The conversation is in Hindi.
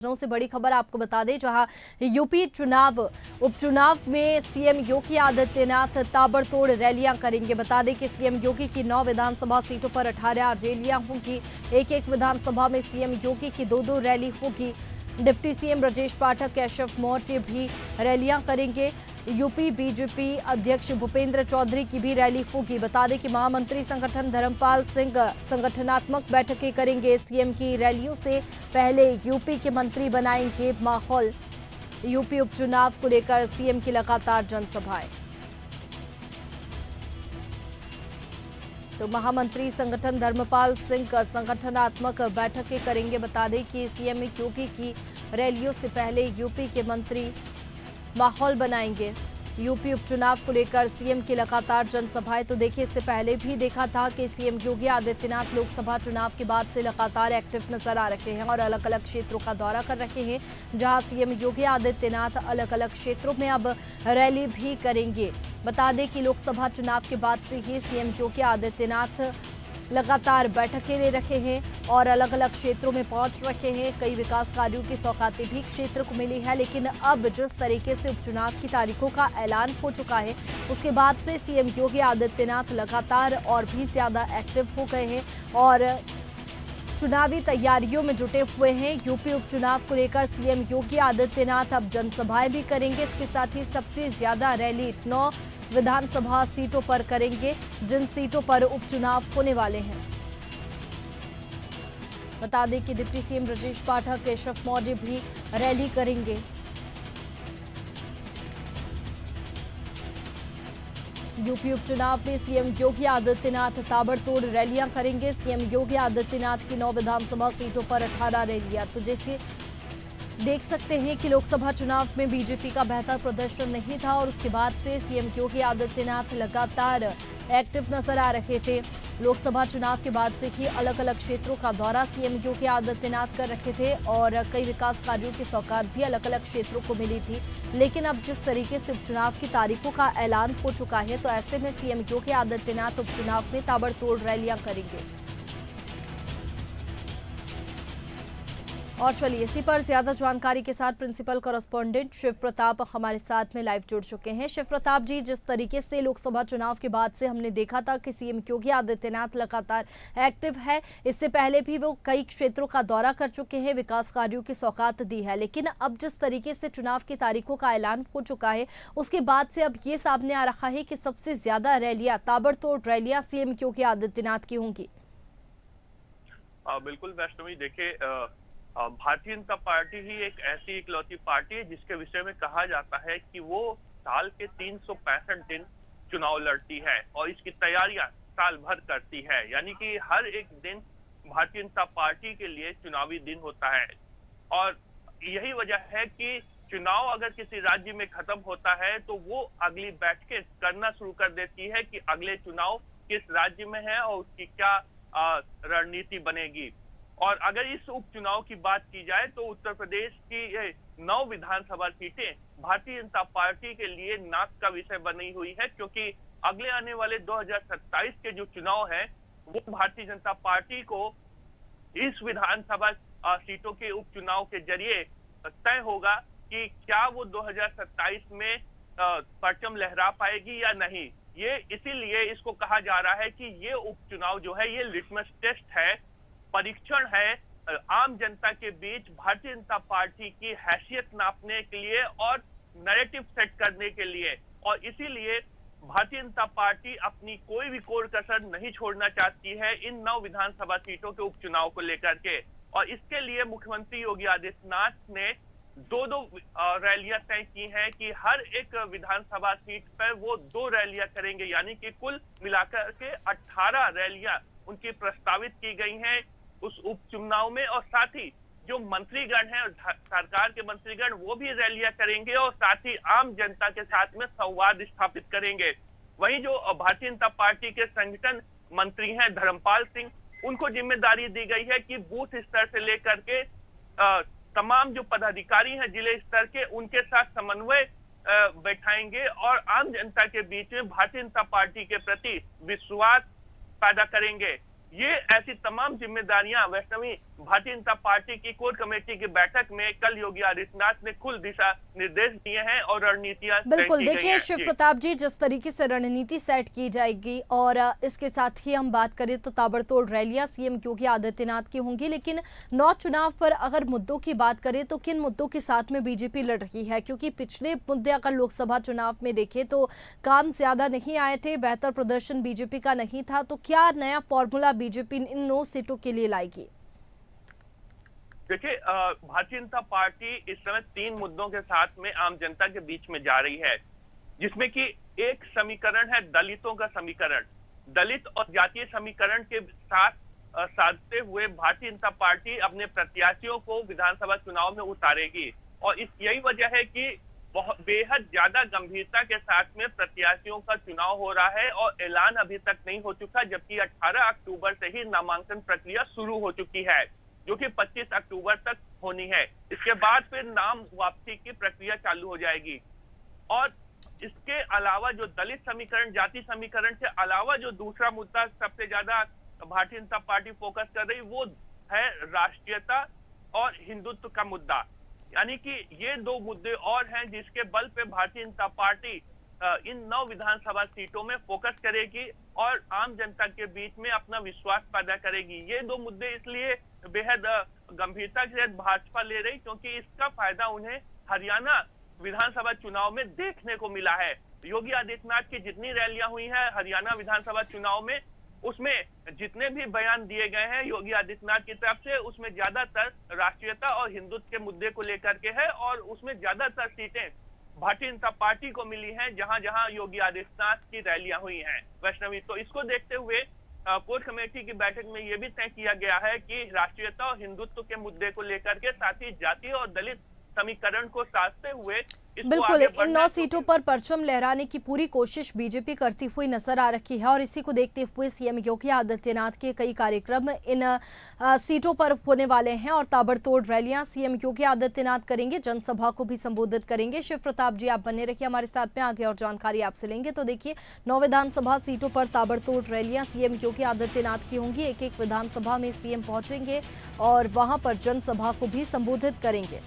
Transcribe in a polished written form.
से बड़ी खबर आपको बता दें, जहां यूपी उपचुनाव में सीएम योगी आदित्यनाथ ताबड़तोड़ रैलियां करेंगे। बता दें कि सीएम योगी की 9 विधानसभा सीटों पर 18 रैलियां होंगी। एक विधानसभा में सीएम योगी की 2 रैली होगी। डिप्टी सीएम ब्रजेश पाठक, केशव मौर्य भी रैलियां करेंगे। यूपी बीजेपी अध्यक्ष भूपेंद्र चौधरी की भी रैली होगी। बता दें कि महामंत्री संगठन धर्मपाल सिंह संगठनात्मक बैठकें करेंगे। सीएम की रैलियों से पहले यूपी के मंत्री बनाएंगे माहौल। यूपी उपचुनाव को लेकर सीएम की लगातार जनसभाएं। तो महामंत्री संगठन धर्मपाल सिंह संगठनात्मक बैठकें करेंगे। बता दें कि सीएम योगी की रैलियों से पहले यूपी के मंत्री माहौल बनाएंगे। यूपी उपचुनाव को लेकर सीएम की लगातार जनसभाएं। तो देखिए, इससे पहले भी देखा था कि सीएम योगी आदित्यनाथ लोकसभा चुनाव के बाद से लगातार एक्टिव नजर आ रहे हैं और अलग अलग क्षेत्रों का दौरा कर रहे हैं, जहां सीएम योगी आदित्यनाथ अलग अलग क्षेत्रों में अब रैली भी करेंगे। बता दें कि लोकसभा चुनाव के बाद से ही सीएम योगी आदित्यनाथ लगातार बैठकें ले रहे हैं और अलग अलग क्षेत्रों में पहुंच रखे हैं। कई विकास कार्यों की सौगातें भी क्षेत्र को मिली है, लेकिन अब जिस तरीके से उपचुनाव की तारीखों का ऐलान हो चुका है, उसके बाद से सीएम योगी आदित्यनाथ लगातार और भी ज्यादा एक्टिव हो गए हैं और चुनावी तैयारियों में जुटे हुए हैं। यूपी उपचुनाव को लेकर सीएम योगी आदित्यनाथ अब जनसभाएं भी करेंगे। इसके साथ ही सबसे ज्यादा रैली 9 विधानसभा सीटों पर करेंगे, जिन सीटों पर उपचुनाव होने वाले हैं। बता दें कि डिप्टी सीएम ब्रजेश पाठक, केशव मौर्य भी रैली करेंगे। यूपी उपचुनाव में सीएम योगी आदित्यनाथ ताबड़तोड़ रैलियां करेंगे। सीएम योगी आदित्यनाथ की 9 विधानसभा सीटों पर 18 रैलियां। तो जैसे देख सकते हैं कि लोकसभा चुनाव में बीजेपी का बेहतर प्रदर्शन नहीं था और उसके बाद से सीएम योगी आदित्यनाथ लगातार एक्टिव नजर आ रहे थे। लोकसभा चुनाव के बाद से ही अलग अलग क्षेत्रों का दौरा सीएम योगी आदित्यनाथ कर रहे थे और कई विकास कार्यों की सौगात भी अलग अलग क्षेत्रों को मिली थी। लेकिन अब जिस तरीके से उपचुनाव की तारीखों का ऐलान हो चुका है, तो ऐसे में सीएम योगी आदित्यनाथ उपचुनाव में ताबड़तोड़ रैलियां करेंगे। और चलिए, इसी पर ज्यादा जानकारी के साथ प्रिंसिपल कॉरेस्पॉन्डेंट शिव प्रताप हमारे साथ में लाइव जुड़ चुके हैं। शिव प्रताप जी, जिस तरीके से लोकसभा चुनाव के बाद से हमने देखा था कि सीएम योगी आदित्यनाथ लगातार एक्टिव है, इससे पहले भी वो कई क्षेत्रों का दौरा कर चुके हैं, विकास कार्यों की सौगात दी है, लेकिन अब जिस तरीके से चुनाव की तारीखों का ऐलान हो चुका है, उसके बाद से अब ये सामने आ रहा है कि सबसे ज्यादा रैलियां, ताबड़तोड़ रैलियां सीएम योगी आदित्यनाथ की होंगी। बिल्कुल वैष्णवी, देखिए भारतीय जनता पार्टी ही एक ऐसी इकलौती पार्टी है जिसके विषय में कहा जाता है कि वो साल के 365 दिन चुनाव लड़ती है और इसकी तैयारियां साल भर करती है। यानी कि हर एक दिन भारतीय जनता पार्टी के लिए चुनावी दिन होता है और यही वजह है कि चुनाव अगर किसी राज्य में खत्म होता है तो वो अगली बैठकें करना शुरू कर देती है कि अगले चुनाव किस राज्य में है और उसकी क्या रणनीति बनेगी। और अगर इस उपचुनाव की बात की जाए तो उत्तर प्रदेश की 9 विधानसभा सीटें भारतीय जनता पार्टी के लिए नाक का विषय बनी हुई है, क्योंकि अगले आने वाले 2027 के जो चुनाव है वो भारतीय जनता पार्टी को इस विधानसभा सीटों के उपचुनाव के जरिए तय होगा कि क्या वो 2027 में परचम लहरा पाएगी या नहीं। ये इसीलिए इसको कहा जा रहा है कि ये उपचुनाव जो है ये लिटमस टेस्ट है, परीक्षण है आम जनता के बीच भारतीय जनता पार्टी की हैसियत नापने के लिए और नैरेटिव सेट करने के लिए। और इसीलिए भारतीय जनता पार्टी अपनी कोई भी कोर कसर नहीं छोड़ना चाहती है इन 9 विधानसभा सीटों के उपचुनाव को लेकर के। और इसके लिए मुख्यमंत्री योगी आदित्यनाथ ने 2 रैलियां तय की हैं कि हर एक विधानसभा सीट पर वो 2 रैलियां करेंगे, यानी कि कुल मिलाकर के 18 रैलियां उनकी प्रस्तावित की गई हैं उस उपचुनाव में। और साथ ही जो मंत्रीगण हैं, सरकार के मंत्रीगण, वो भी रैलियां करेंगे और साथ ही आम जनता के साथ में संवाद स्थापित करेंगे। वहीं जो भारतीय जनता पार्टी के संगठन मंत्री हैं धर्मपाल सिंह, उनको जिम्मेदारी दी गई है कि बूथ स्तर से लेकर के तमाम जो पदाधिकारी हैं जिले स्तर के, उनके साथ समन्वय बैठाएंगे और आम जनता के बीच में भारतीय जनता पार्टी के प्रति विश्वास पैदा करेंगे। ये ऐसी तमाम जिम्मेदारियां वैष्णवी भारतीय जनता पार्टी की कोर कमेटी की बैठक में कल योगी आदित्यनाथ ने कुल दिशा निर्देश दिए हैं और रणनीतियां तय बिल्कुल, की गई देखिए हैं। शिव जी। प्रताप जी, जिस तरीके से रणनीति सेट की जाएगी और इसके साथ ही हम बात करें तो ताबड़तोड़ रैलियां सीएम योगी आदित्यनाथ की होंगी, लेकिन 9 चुनाव पर अगर मुद्दों की बात करें तो किन मुद्दों के साथ में बीजेपी लड़ रही है? क्योंकि पिछले मुद्दे अगर लोकसभा चुनाव में देखें तो काम ज्यादा नहीं आए थे, बेहतर प्रदर्शन बीजेपी का नहीं था, तो क्या नया फॉर्मूला बीजेपी इन 9 सीटों के लिए लाएगी? देखिए, भारतीय जनता पार्टी इस समय 3 मुद्दों के साथ में आम जनता के बीच में जा रही है, जिसमें कि एक समीकरण है दलितों का समीकरण। दलित और जातीय समीकरण के साथ साधते हुए भारतीय जनता पार्टी अपने प्रत्याशियों को विधानसभा चुनाव में उतारेगी और यही वजह है कि बहुत बेहद ज्यादा गंभीरता के साथ में प्रत्याशियों का चुनाव हो रहा है और ऐलान अभी तक नहीं हो चुका, जबकि 18 अक्टूबर से ही नामांकन प्रक्रिया शुरू हो चुकी है, जो कि 25 अक्टूबर तक होनी है। इसके बाद फिर नाम वापसी की प्रक्रिया चालू हो जाएगी। और इसके अलावा जो दलित समीकरण, जाति समीकरण के अलावा जो दूसरा मुद्दा सबसे ज्यादा भारतीय जनता पार्टी फोकस कर रही, वो है राष्ट्रीयता और हिंदुत्व का मुद्दा। यानी कि ये 2 मुद्दे और हैं जिसके बल पे भारतीय जनता पार्टी इन 9 विधानसभा सीटों में फोकस करेगी और आम जनता के बीच में अपना विश्वास पैदा करेगी। ये 2 मुद्दे इसलिए बेहद गंभीरता के साथ भाजपा ले रही क्योंकि इसका फायदा उन्हें हरियाणा विधानसभा चुनाव में देखने को मिला है। योगी आदित्यनाथ की जितनी रैलियां हुई हैं हरियाणा विधानसभा चुनाव में, उसमें जितने भी बयान दिए गए हैं योगी आदित्यनाथ की तरफ से, उसमें ज्यादातर राष्ट्रीयता और हिंदुत्व के मुद्दे को लेकर के है और उसमें ज्यादातर सीटें भारतीय जनता पार्टी को मिली हैं जहां जहां योगी आदित्यनाथ की रैलियां हुई हैं। वैष्णवी, तो इसको देखते हुए कोर कमेटी की बैठक में यह भी तय किया गया है कि राष्ट्रीयता और हिंदुत्व के मुद्दे को लेकर के साथ ही जातीय और दलित समीकरण को साधते हुए बिल्कुल, इन 9 सीटों पर परचम लहराने की पूरी कोशिश बीजेपी करती हुई नजर आ रही है और इसी को देखते हुए सीएम योगी आदित्यनाथ के कई कार्यक्रम इन सीटों पर होने वाले हैं और ताबड़तोड़ रैलियां सीएम योगी आदित्यनाथ करेंगे, जनसभा को भी संबोधित करेंगे। शिव प्रताप जी, आप बने रहिए हमारे साथ में, आगे और जानकारी आपसे लेंगे। तो देखिए, 9 विधानसभा सीटों पर ताबड़तोड़ रैलियां सीएम योगी आदित्यनाथ की होंगी, एक एक विधानसभा में सीएम पहुंचेंगे और वहां पर जनसभा को भी संबोधित करेंगे।